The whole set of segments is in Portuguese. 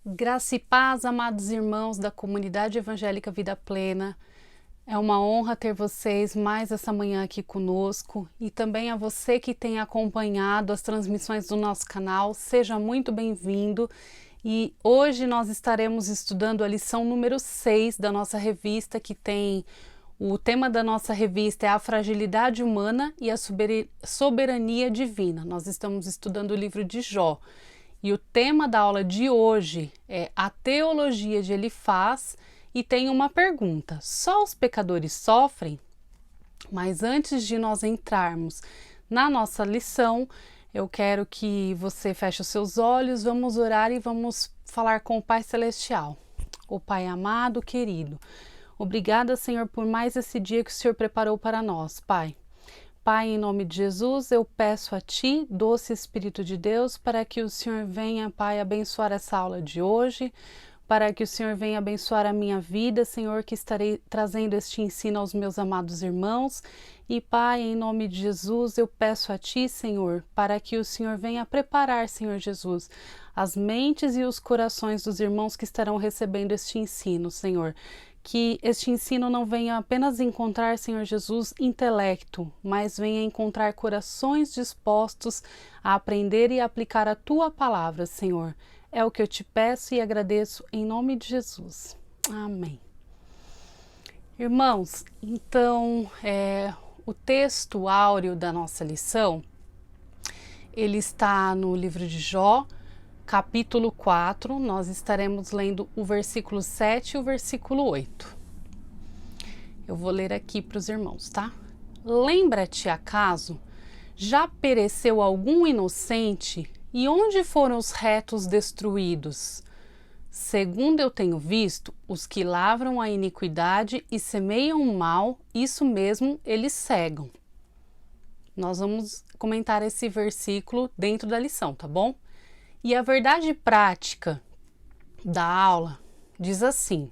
Graça e paz, amados irmãos da comunidade evangélica Vida Plena. É uma honra ter vocês mais essa manhã aqui conosco e também a você que tem acompanhado as transmissões do nosso canal. Seja muito bem-vindo e hoje nós estaremos estudando a lição número 6 da nossa revista, que tem o tema da nossa revista é a fragilidade humana e a soberania divina. Nós estamos estudando o livro de Jó. E o tema da aula de hoje é a teologia de Elifaz e tem uma pergunta: só os pecadores sofrem? Mas antes de nós entrarmos na nossa lição, eu quero que você feche os seus olhos, vamos orar e vamos falar com o Pai Celestial. O Pai amado, querido, obrigada, Senhor, por mais esse dia que o Senhor preparou para nós, Pai. Pai, em nome de Jesus, eu peço a Ti, doce Espírito de Deus, para que o Senhor venha, Pai, abençoar essa aula de hoje, para que o Senhor venha abençoar a minha vida, Senhor, que estarei trazendo este ensino aos meus amados irmãos. E, Pai, em nome de Jesus, eu peço a Ti, Senhor, para que o Senhor venha preparar, Senhor Jesus, as mentes e os corações dos irmãos que estarão recebendo este ensino, Senhor. Que este ensino não venha apenas encontrar, Senhor Jesus, intelecto, mas venha encontrar corações dispostos a aprender e aplicar a Tua palavra, Senhor. É o que eu te peço e agradeço em nome de Jesus. Amém. Irmãos, então, o texto áureo da nossa lição, ele está no livro de Jó, capítulo 4, nós estaremos lendo o versículo 7 e o versículo 8. Eu vou ler aqui para os irmãos, tá? Lembra-te, acaso, já pereceu algum inocente? E onde foram os retos destruídos? Segundo eu tenho visto, os que lavram a iniquidade e semeiam o mal, isso mesmo eles cegam. Nós vamos comentar esse versículo dentro da lição, tá bom? E a verdade prática da aula diz assim: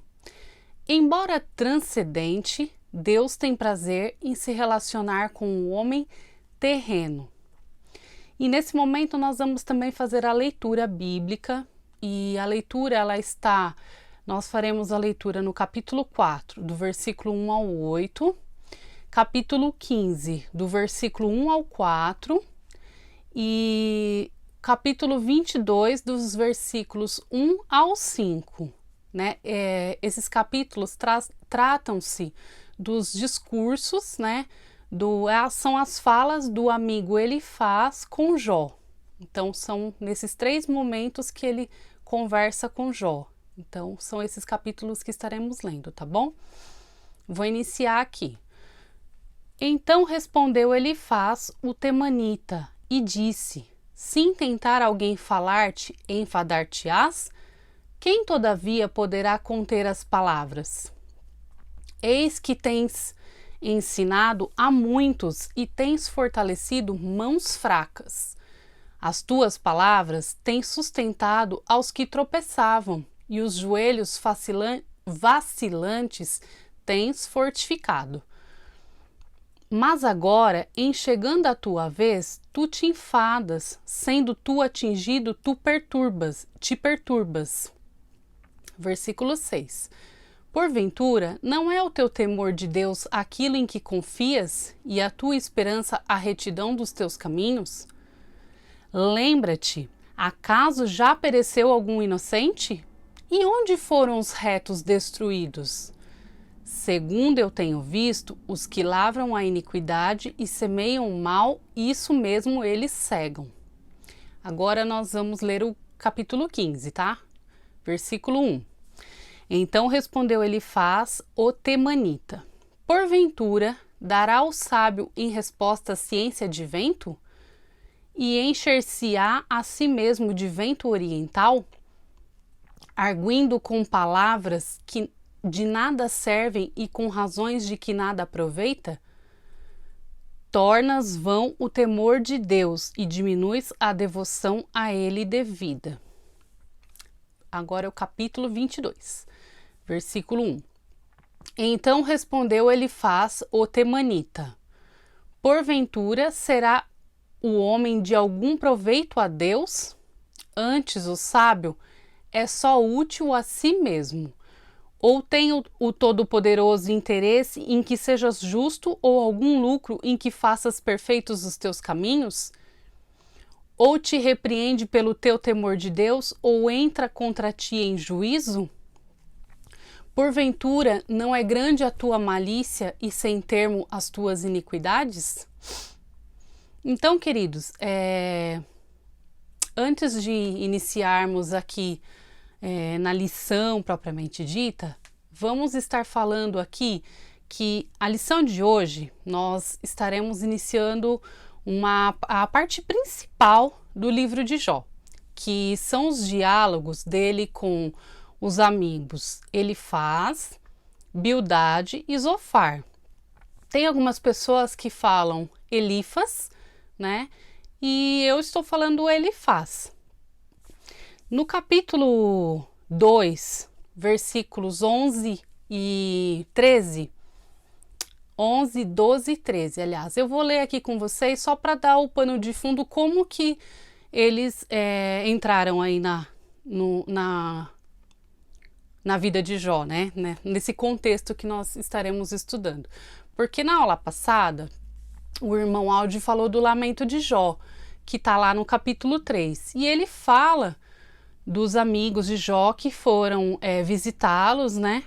embora transcendente, Deus tem prazer em se relacionar com o homem terreno. E nesse momento nós vamos também fazer a leitura bíblica, e a leitura nós faremos a leitura no capítulo 4, do versículo 1 ao 8, capítulo 15, do versículo 1 ao 4 e capítulo 22, dos versículos 1 ao 5, né? Esses capítulos tratam-se dos discursos, né? São as falas do amigo Elifaz com Jó. Então, são nesses 3 momentos que ele conversa com Jó. Então, são esses capítulos que estaremos lendo, tá bom? Vou iniciar aqui. Então respondeu Elifaz, o temanita, e disse: se intentar alguém falar-te, enfadar-te-ás? Quem todavia poderá conter as palavras? Eis que tens ensinado a muitos e tens fortalecido mãos fracas. As tuas palavras têm sustentado aos que tropeçavam, e os joelhos vacilantes tens fortificado. Mas agora, em chegando a tua vez, tu te enfadas, sendo tu atingido, te perturbas. Versículo 6. Porventura, não é o teu temor de Deus aquilo em que confias, e a tua esperança a retidão dos teus caminhos? Lembra-te, acaso já pereceu algum inocente? E onde foram os retos destruídos? Segundo eu tenho visto, os que lavram a iniquidade e semeiam o mal, isso mesmo eles cegam. Agora nós vamos ler o capítulo 15, tá? Versículo 1. Então respondeu Elifaz, o temanita: porventura, dará o sábio em resposta a ciência de vento? E encher-se-á a si mesmo de vento oriental? Arguindo com palavras que de nada servem e com razões de que nada aproveita? Tornas vão o temor de Deus e diminuis a devoção a ele devida. Agora é o capítulo 22, versículo 1. Então respondeu Elifaz, o temanita: porventura será o homem de algum proveito a Deus? Antes o sábio é só útil a si mesmo? Ou tem o Todo-Poderoso interesse em que sejas justo ou algum lucro em que faças perfeitos os teus caminhos? Ou te repreende pelo teu temor de Deus, ou entra contra ti em juízo? Porventura, não é grande a tua malícia e sem termo as tuas iniquidades? Então, queridos, antes de iniciarmos aqui na lição propriamente dita, vamos estar falando aqui que a lição de hoje nós estaremos iniciando a parte principal do livro de Jó, que são os diálogos dele com os amigos Elifaz, Bildade e Zofar. Tem algumas pessoas que falam Elifaz, né? E eu estou falando Elifaz. No capítulo 2, versículos 11 e 13, 11, 12 e 13, aliás, eu vou ler aqui com vocês só para dar o pano de fundo como que eles entraram aí na vida de Jó, né? Nesse contexto que nós estaremos estudando. Porque na aula passada, o irmão Aldi falou do lamento de Jó, que está lá no capítulo 3. E ele fala dos amigos de Jó que foram visitá-los, né?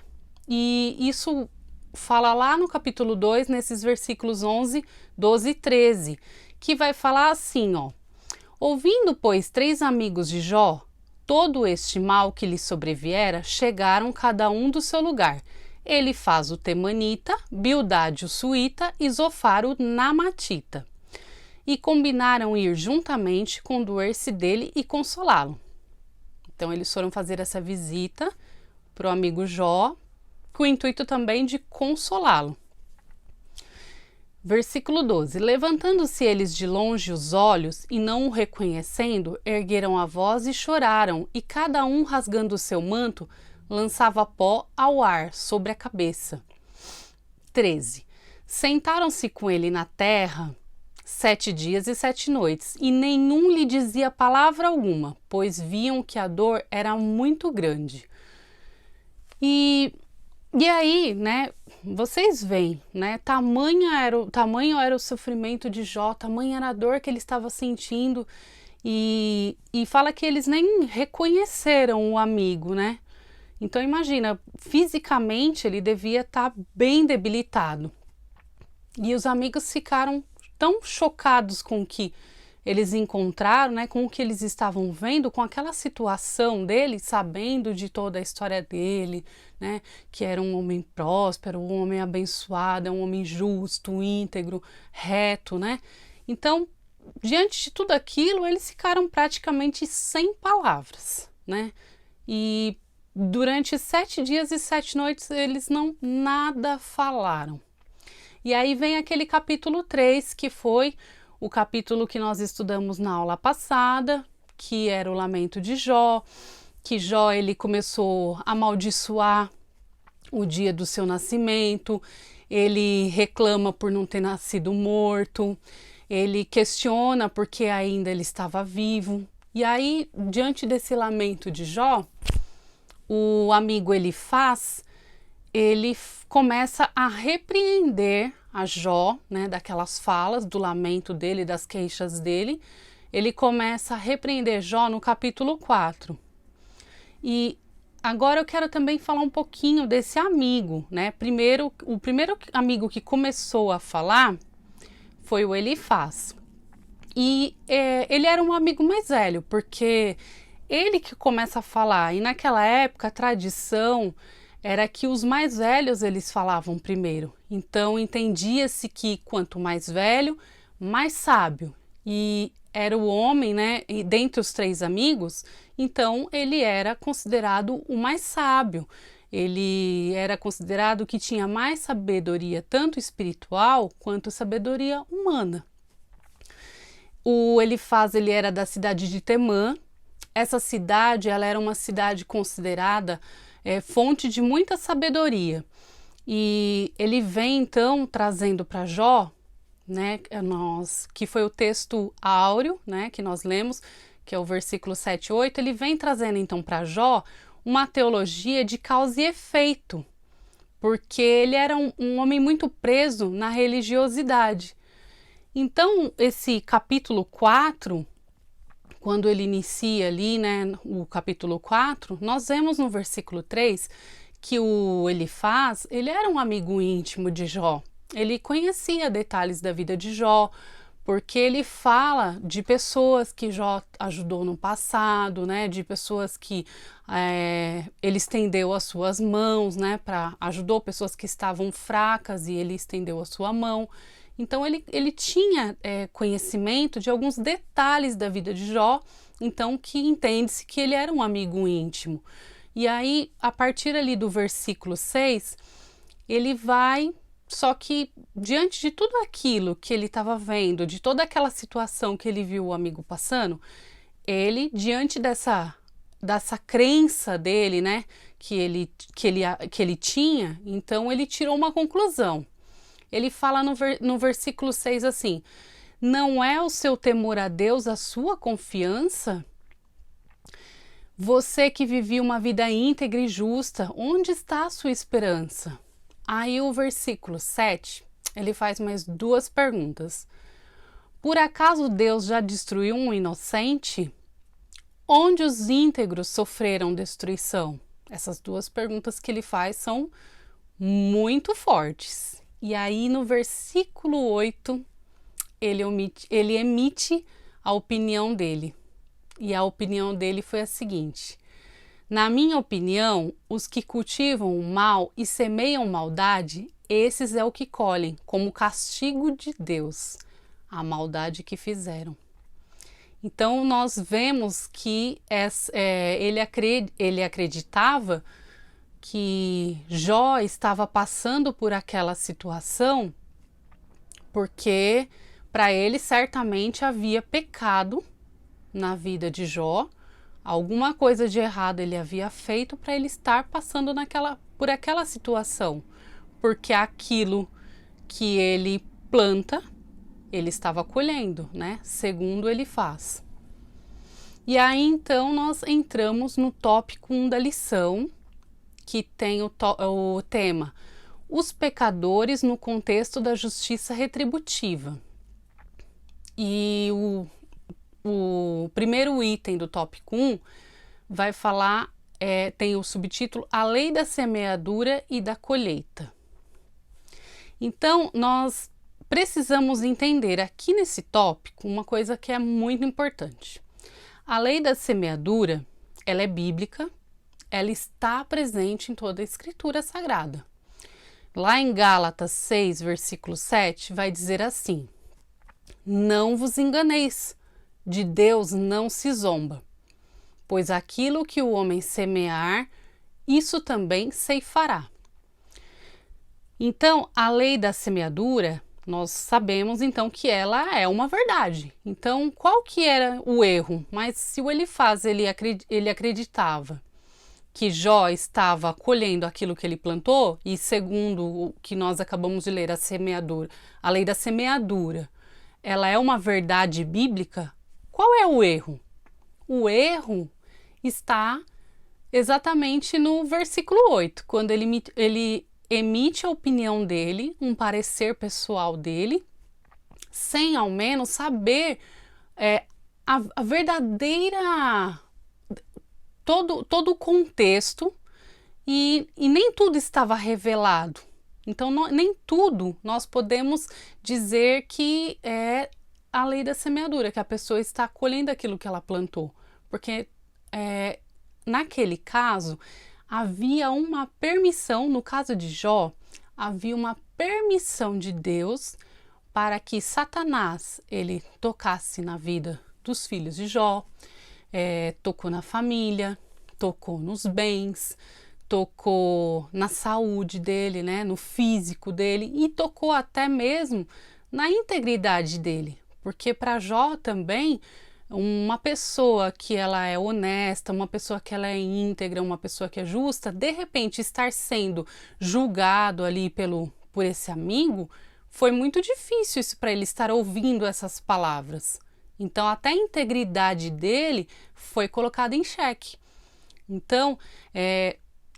E isso fala lá no capítulo 2, nesses versículos 11, 12 e 13, que vai falar assim, ó. Ouvindo, pois, 3 amigos de Jó todo este mal que lhe sobreviera, chegaram cada um do seu lugar. Elifaz o temanita, Bildade o suíta e Zofar o namatita. E combinaram ir juntamente, condoer-se dele e consolá-lo. Então eles foram fazer essa visita para o amigo Jó, com o intuito também de consolá-lo. Versículo 12. Levantando-se eles de longe os olhos e não o reconhecendo, ergueram a voz e choraram, e cada um, rasgando o seu manto, lançava pó ao ar sobre a cabeça. 13. Sentaram-se com ele na terra 7 dias e 7 noites, e nenhum lhe dizia palavra alguma, pois viam que a dor era muito grande. E aí, né, vocês veem, né, tamanho era o sofrimento de Jó, tamanha era a dor que ele estava sentindo, e fala que eles nem reconheceram o amigo, né? Então imagina, fisicamente ele devia estar bem debilitado. E os amigos ficaram tão chocados com o que eles encontraram, né, com o que eles estavam vendo, com aquela situação dele, sabendo de toda a história dele, né, que era um homem próspero, um homem abençoado, um homem justo, íntegro, reto, né? Então, diante de tudo aquilo, eles ficaram praticamente sem palavras, né? E durante 7 dias e 7 noites eles nada falaram. E aí vem aquele capítulo 3, que foi o capítulo que nós estudamos na aula passada, que era o lamento de Jó, que Jó ele começou a amaldiçoar o dia do seu nascimento, ele reclama por não ter nascido morto, ele questiona porque ainda ele estava vivo. E aí, diante desse lamento de Jó, o amigo Elifaz, ele começa a repreender a Jó, né, daquelas falas, do lamento dele, das queixas dele. Ele começa a repreender Jó no capítulo 4. E agora eu quero também falar um pouquinho desse amigo, né? O primeiro amigo que começou a falar foi o Elifaz. E ele era um amigo mais velho, porque ele que começa a falar. E naquela época a tradição era que os mais velhos eles falavam primeiro. Então entendia-se que quanto mais velho, mais sábio. E era o homem, né, e dentre os 3 amigos, então ele era considerado o mais sábio. Ele era considerado que tinha mais sabedoria, tanto espiritual quanto sabedoria humana. O Elifaz, ele era da cidade de Temã. Essa cidade, ela era uma cidade considerada fonte de muita sabedoria. E ele vem então trazendo para Jó, né, que foi o texto áureo, né, que nós lemos, que é o versículo 7 e 8, ele vem trazendo então para Jó uma teologia de causa e efeito, porque ele era um homem muito preso na religiosidade. Então, esse capítulo 4, quando ele inicia ali, né, o capítulo 4, nós vemos no versículo 3 que o Elifaz, ele era um amigo íntimo de Jó. Ele conhecia detalhes da vida de Jó, porque ele fala de pessoas que Jó ajudou no passado, né, de pessoas que ele estendeu as suas mãos, né, ajudou pessoas que estavam fracas e ele estendeu a sua mão. Então ele tinha conhecimento de alguns detalhes da vida de Jó, então que entende-se que ele era um amigo íntimo. E aí, a partir ali do versículo 6, ele vai... Só que, diante de tudo aquilo que ele estava vendo, de toda aquela situação que ele viu o amigo passando, ele, diante dessa crença dele, né, que ele tinha, então ele tirou uma conclusão. Ele fala no versículo 6 assim: não é o seu temor a Deus a sua confiança? Você que vivia uma vida íntegra e justa, onde está a sua esperança? Aí o versículo 7, ele faz mais duas perguntas. Por acaso Deus já destruiu um inocente? Onde os íntegros sofreram destruição? Essas duas perguntas que ele faz são muito fortes. E aí no versículo 8, ele emite a opinião dele. E a opinião dele foi a seguinte: na minha opinião, os que cultivam o mal e semeiam maldade, esses é o que colhem, como castigo de Deus, a maldade que fizeram. Então, nós vemos que ele acreditava que Jó estava passando por aquela situação porque, para ele, certamente havia pecado na vida de Jó. Alguma coisa de errado ele havia feito para ele estar passando por aquela situação, porque aquilo que ele planta, ele estava colhendo, né? Segundo ele faz. E aí então nós entramos no tópico 1 da lição, que tem o tema: os pecadores no contexto da justiça retributiva. E o primeiro item do tópico 1 vai falar, tem o subtítulo A Lei da Semeadura e da Colheita. Então, nós precisamos entender aqui nesse tópico uma coisa que é muito importante. A lei da semeadura, ela é bíblica, ela está presente em toda a Escritura Sagrada. Lá em Gálatas 6, versículo 7, vai dizer assim: não vos enganeis, de Deus não se zomba, pois aquilo que o homem semear, isso também ceifará. Então, a lei da semeadura, nós sabemos então que ela é uma verdade. Então, qual que era o erro? Mas se o Elifaz ele acreditava que Jó estava colhendo aquilo que ele plantou, e segundo o que nós acabamos de ler, a lei da semeadura, ela é uma verdade bíblica, qual é o erro? O erro está exatamente no versículo 8, quando ele emite a opinião dele, um parecer pessoal dele, sem ao menos saber a verdadeira... todo o contexto, e nem tudo estava revelado. Então, nem tudo nós podemos dizer que é a lei da semeadura, que a pessoa está colhendo aquilo que ela plantou. Porque naquele caso, havia uma permissão, no caso de Jó, havia uma permissão de Deus para que Satanás ele tocasse na vida dos filhos de Jó, tocou na família, tocou nos bens, tocou na saúde dele, né, no físico dele, e tocou até mesmo na integridade dele, porque para Jó também, uma pessoa que ela é honesta, uma pessoa que ela é íntegra, uma pessoa que é justa, de repente estar sendo julgado ali por esse amigo, foi muito difícil isso para ele estar ouvindo essas palavras. Então, até a integridade dele foi colocada em xeque. Então,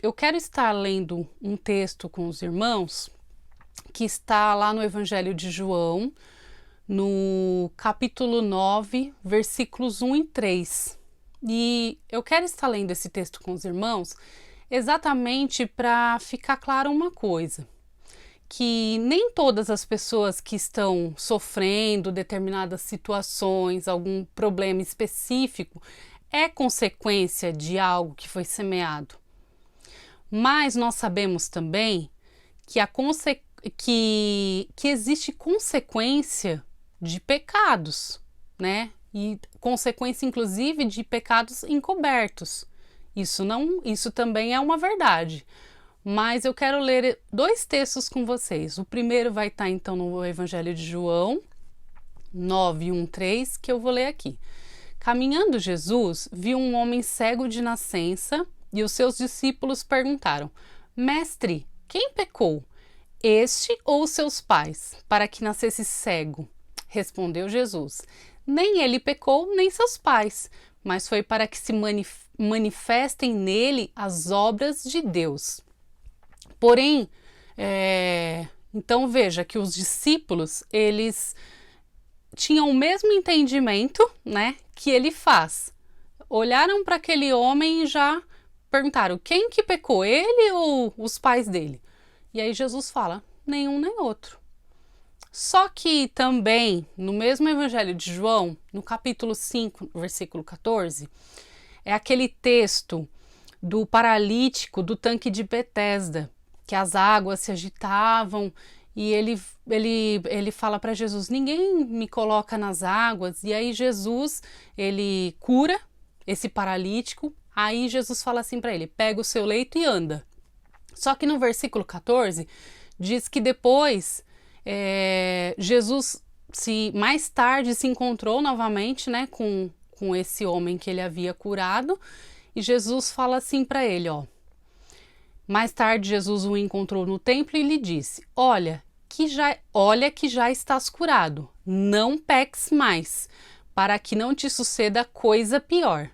eu quero estar lendo um texto com os irmãos que está lá no Evangelho de João, no capítulo 9, versículos 1 e 3. E eu quero estar lendo esse texto com os irmãos exatamente para ficar claro uma coisa, que nem todas as pessoas que estão sofrendo determinadas situações, algum problema específico, é consequência de algo que foi semeado. Mas nós sabemos também que existe consequência de pecados, né? E consequência, inclusive, de pecados encobertos. Isso também é uma verdade. Mas eu quero ler 2 textos com vocês. O primeiro vai estar, então, no Evangelho de João, 9, 1, 3, que eu vou ler aqui. Caminhando Jesus, viu um homem cego de nascença e os seus discípulos perguntaram: Mestre, quem pecou, este ou seus pais, para que nascesse cego? Respondeu Jesus: Nem ele pecou, nem seus pais, mas foi para que se manifestem nele as obras de Deus. Porém, então veja que os discípulos, eles tinham o mesmo entendimento, né, que ele faz. Olharam para aquele homem e já perguntaram: quem que pecou, ele ou os pais dele? E aí Jesus fala: nenhum nem outro. Só que também, no mesmo Evangelho de João, no capítulo 5, versículo 14, é aquele texto do paralítico do tanque de Betesda, que as águas se agitavam e ele fala para Jesus: ninguém me coloca nas águas. E aí Jesus, ele cura esse paralítico. Aí Jesus fala assim para ele: pega o seu leito e anda. Só que no versículo 14 diz que depois Jesus mais tarde se encontrou novamente, né, com esse homem que ele havia curado, e Jesus fala assim para ele, ó. Mais tarde Jesus o encontrou no templo e lhe disse: olha que já estás curado, não peques mais, para que não te suceda coisa pior.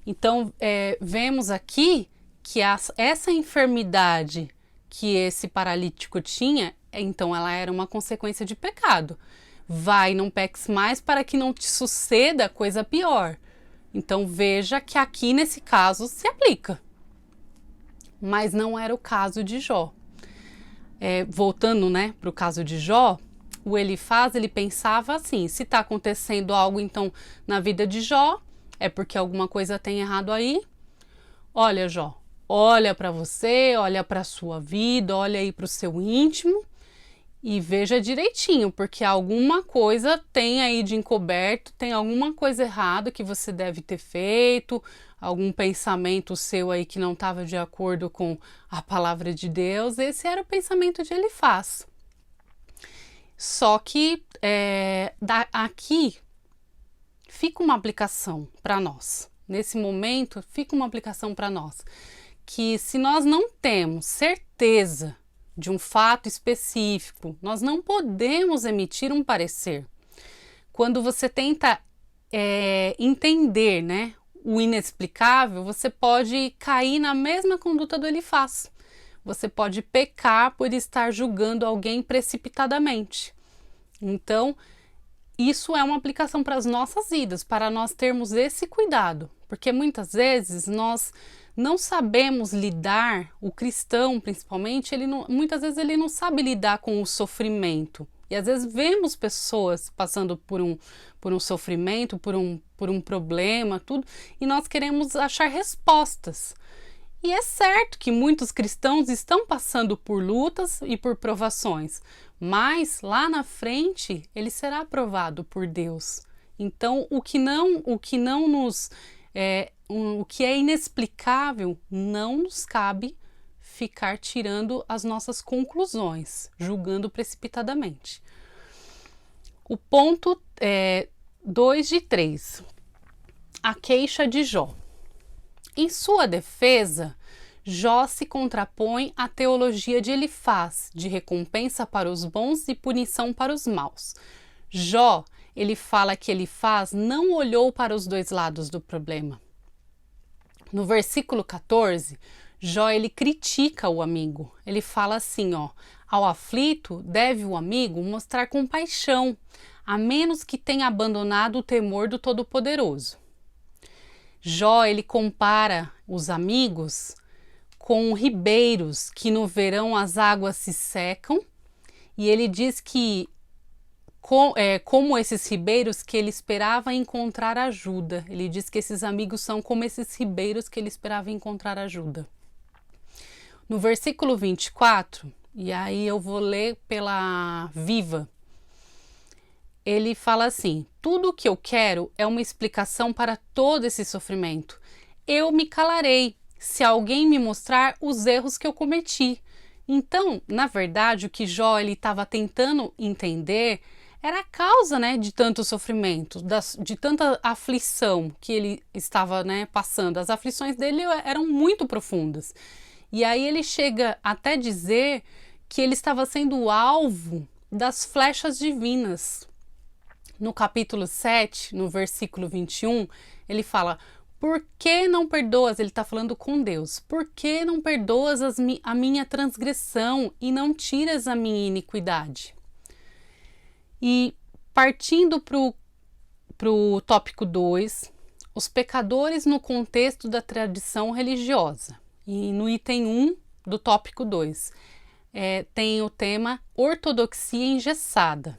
Então vemos aqui que essa enfermidade que esse paralítico tinha, então ela era uma consequência de pecado. Vai, não peques mais para que não te suceda coisa pior. Então veja que aqui nesse caso se aplica. Mas não era o caso de Jó. Voltando, né, para o caso de Jó, o Elifaz, ele pensava assim: se está acontecendo algo então na vida de Jó, é porque alguma coisa tem errado aí. Olha, Jó, olha para você, olha para a sua vida, olha aí para o seu íntimo e veja direitinho, porque alguma coisa tem aí de encoberto, tem alguma coisa errada que você deve ter feito, algum pensamento seu aí que não estava de acordo com a palavra de Deus. Esse era o pensamento de Elifaz. Só que aqui fica uma aplicação para nós. Nesse momento, fica uma aplicação para nós. Que se nós não temos certeza de um fato específico, nós não podemos emitir um parecer. Quando você tenta entender, né, o inexplicável, você pode cair na mesma conduta do Elifaz. Você pode pecar por estar julgando alguém precipitadamente. Então, isso é uma aplicação para as nossas vidas, para nós termos esse cuidado, porque muitas vezes nós não sabemos lidar, o cristão principalmente, muitas vezes ele não sabe lidar com o sofrimento. E às vezes vemos pessoas passando por um sofrimento, por um problema, tudo, e nós queremos achar respostas. E é certo que muitos cristãos estão passando por lutas e por provações, mas lá na frente ele será aprovado por Deus. Então o que é inexplicável, não nos cabe ficar tirando as nossas conclusões, julgando precipitadamente. O ponto 2 de 3. A queixa de Jó. Em sua defesa, Jó se contrapõe à teologia de Elifaz, de recompensa para os bons e punição para os maus. Jó ele fala que Elifaz não olhou para os dois lados do problema. No versículo 14, Jó ele critica o amigo. Ele fala assim, ó: ao aflito deve o amigo mostrar compaixão, a menos que tenha abandonado o temor do Todo-Poderoso. Jó ele compara os amigos com ribeiros que no verão as águas se secam, e ele diz que como esses ribeiros que ele esperava encontrar ajuda. Ele diz que esses amigos são como esses ribeiros que ele esperava encontrar ajuda. No versículo 24, e aí eu vou ler pela Viva, ele fala assim: tudo o que eu quero é uma explicação para todo esse sofrimento. Eu me calarei se alguém me mostrar os erros que eu cometi. Então, na verdade, o que Jó estava tentando entender era a causa, né, de tanto sofrimento, de tanta aflição que ele estava, né, passando. As aflições dele eram muito profundas. E aí ele chega até dizer que ele estava sendo alvo das flechas divinas. No capítulo 7, no versículo 21, ele fala: por que não perdoas? Ele está falando com Deus. Por que não perdoas a minha transgressão e não tiras a minha iniquidade? E partindo para o tópico 2, os pecadores no contexto da tradição religiosa. E no item 1 do tópico 2, tem o tema ortodoxia engessada.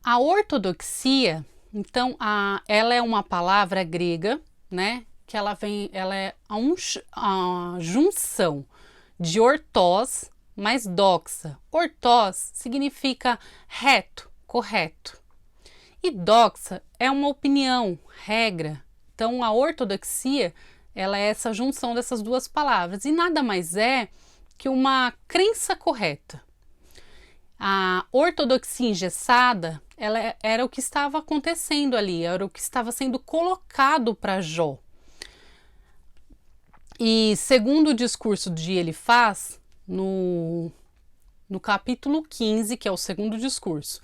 A ortodoxia, então, ela é uma palavra grega, né? Que ela é a junção de ortós mais doxa. Ortós significa reto, correto. E doxa é uma opinião, regra. Então, a ortodoxia, ela é essa junção dessas duas palavras. E nada mais é que uma crença correta. A ortodoxia engessada, era o que estava acontecendo ali, era o que estava sendo colocado para Jó. E segundo o discurso de Elifaz, no capítulo 15, que é o segundo discurso,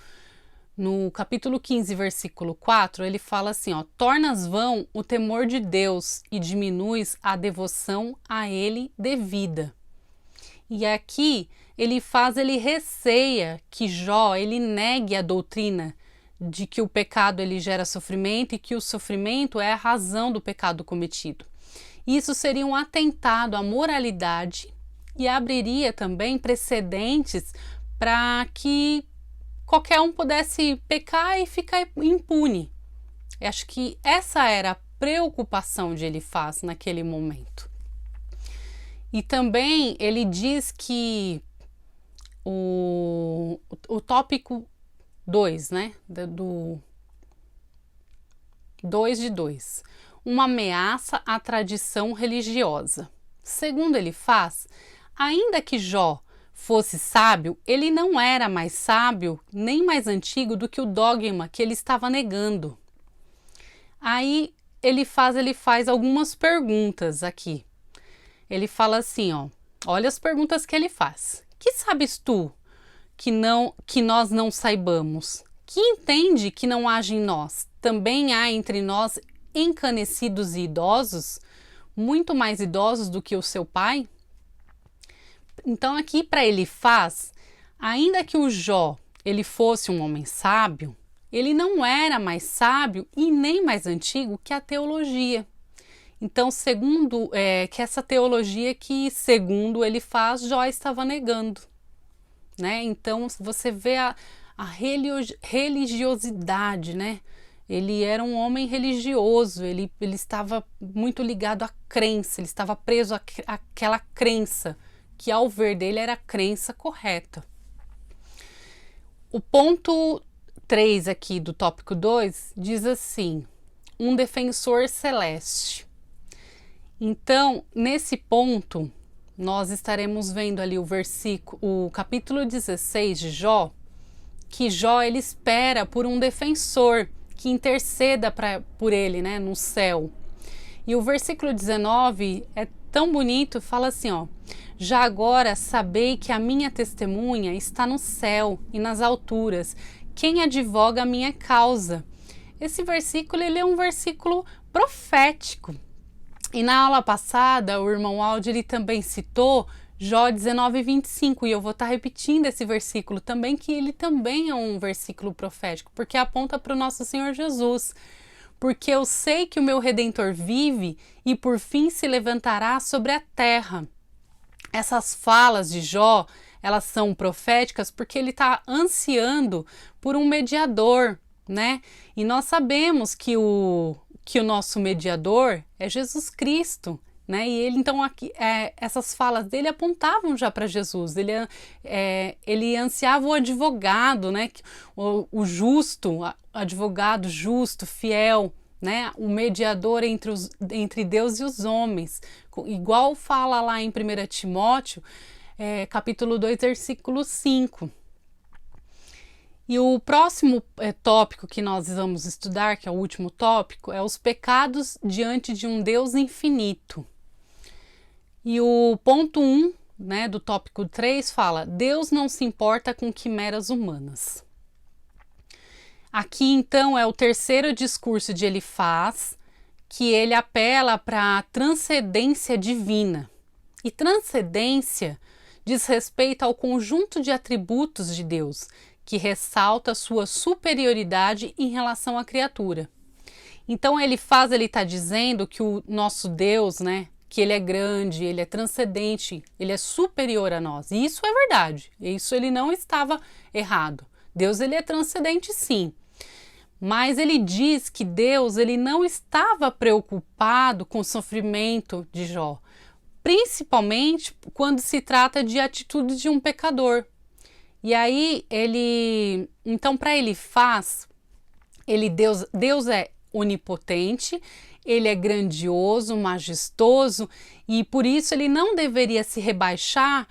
no capítulo 15, versículo 4, ele fala assim, ó: tornas vão o temor de Deus e diminuis a devoção a ele devida. E aqui ele receia que Jó ele negue a doutrina de que o pecado ele gera sofrimento e que o sofrimento é a razão do pecado cometido. Isso seria um atentado à moralidade e abriria também precedentes para que qualquer um pudesse pecar e ficar impune. Eu acho que essa era a preocupação de Elifaz naquele momento. E também ele diz que o tópico 2, né, do 2 de 2, uma ameaça à tradição religiosa. Segundo Elifaz, ainda que Jó fosse sábio, ele não era mais sábio nem mais antigo do que o dogma que ele estava negando. Aí ele faz algumas perguntas aqui. Ele fala assim, ó, olha as perguntas que ele faz. Que sabes tu que nós não saibamos? Que entende que não haja em nós? Também há entre nós encanecidos e idosos, muito mais idosos do que o seu pai? Então aqui para Elifaz, ainda que o Jó ele fosse um homem sábio, ele não era mais sábio e nem mais antigo que a teologia. Então, que essa teologia que, segundo Elifaz, Jó estava negando, né? Então, você vê a religiosidade, né? Ele era um homem religioso, ele estava muito ligado à crença, ele estava preso àquela crença, que ao ver dele era a crença correta. O ponto 3 aqui do tópico 2 diz assim: um defensor celeste. Então, nesse ponto, nós estaremos vendo ali o capítulo 16 de Jó, que Jó ele espera por um defensor que interceda por ele, né, no céu. E o versículo 19 é tão bonito, fala assim, ó: já agora sabei que a minha testemunha está no céu e nas alturas, quem advoga a minha causa. Esse versículo ele é um versículo profético. E na aula passada, o irmão Aldi ele também citou Jó 19:25, e eu vou estar repetindo esse versículo também, que ele também é um versículo profético, porque aponta para o nosso Senhor Jesus. Porque eu sei que o meu Redentor vive e por fim se levantará sobre a terra. Essas falas de Jó, elas são proféticas porque ele está ansiando por um mediador, né? E nós sabemos que o nosso mediador é Jesus Cristo, né? E ele, então, aqui, essas falas dele apontavam já para Jesus. Ele ansiava o advogado, né? O justo, advogado justo, fiel, né? O mediador entre Deus e os homens. Igual fala lá em 1 Timóteo, capítulo 2, versículo 5. E o próximo tópico que nós vamos estudar, que é o último tópico, é os pecados diante de um Deus infinito. E o ponto 1, né, do tópico 3 fala: Deus não se importa com quimeras humanas. Aqui então é o terceiro discurso de Elifaz, que ele apela para a transcendência divina. E transcendência diz respeito ao conjunto de atributos de Deus, que ressalta sua superioridade em relação à criatura. Então ele está dizendo que o nosso Deus, né, que ele é grande, ele é transcendente, ele é superior a nós. E isso é verdade, isso ele não estava errado. Deus ele é transcendente sim. Mas ele diz que Deus ele não estava preocupado com o sofrimento de Jó, principalmente quando se trata de atitude de um pecador. E aí então para Elifaz, Deus é onipotente, ele é grandioso, majestoso, e por isso ele não deveria se rebaixar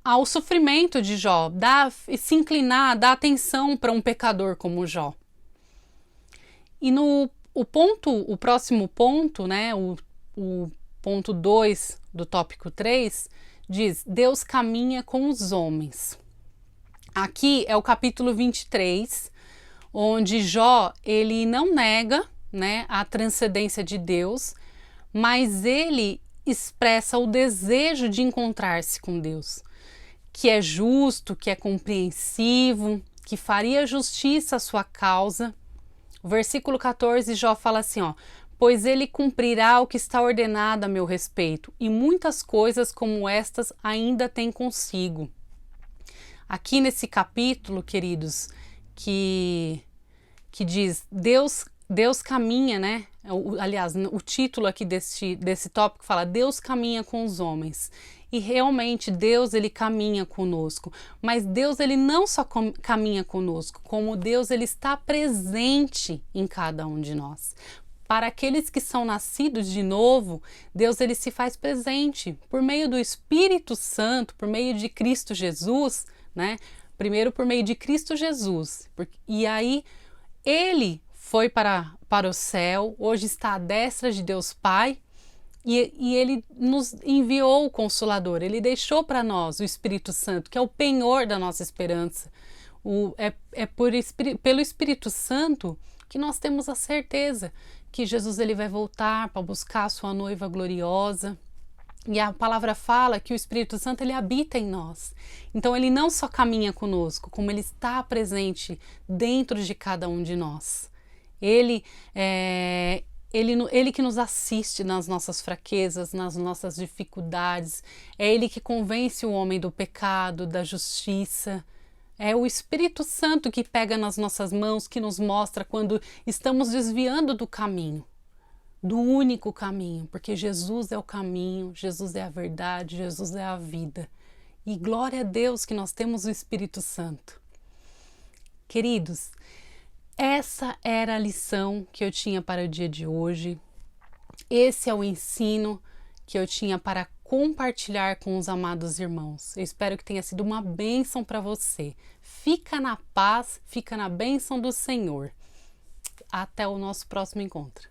ao sofrimento de Jó, se inclinar, dar atenção para um pecador como Jó. E o próximo ponto, né, o ponto 2 do tópico 3, diz: Deus caminha com os homens. Aqui é o capítulo 23, onde Jó ele não nega, né, a transcendência de Deus, mas ele expressa o desejo de encontrar-se com Deus, que é justo, que é compreensivo, que faria justiça à sua causa. O versículo 14, Jó fala assim, pois ele cumprirá o que está ordenado a meu respeito, e muitas coisas como estas ainda tem consigo. Aqui nesse capítulo, queridos, que diz Deus caminha, né? Aliás, o título aqui desse tópico fala Deus caminha com os homens. E realmente Deus ele caminha conosco, mas Deus ele não só caminha conosco, como Deus ele está presente em cada um de nós. Para aqueles que são nascidos de novo, Deus ele se faz presente por meio do Espírito Santo, por meio de Cristo Jesus, né? Primeiro por meio de Cristo Jesus, e aí ele foi para o céu, hoje está à destra de Deus Pai, e ele nos enviou o Consolador, ele deixou para nós o Espírito Santo, que é o penhor da nossa esperança. Pelo Espírito Santo que nós temos a certeza que Jesus ele vai voltar para buscar a sua noiva gloriosa. E a palavra fala que o Espírito Santo ele habita em nós. Então ele não só caminha conosco, como ele está presente dentro de cada um de nós. Ele que nos assiste nas nossas fraquezas, nas nossas dificuldades. É ele que convence o homem do pecado, da justiça. É o Espírito Santo que pega nas nossas mãos, que nos mostra quando estamos desviando do caminho, do único caminho, porque Jesus é o caminho, Jesus é a verdade, Jesus é a vida. E glória a Deus que nós temos o Espírito Santo. Queridos, essa era a lição que eu tinha para o dia de hoje. Esse é o ensino que eu tinha para compartilhar com os amados irmãos. Eu espero que tenha sido uma bênção para você. Fica na paz, fica na bênção do Senhor. Até o nosso próximo encontro.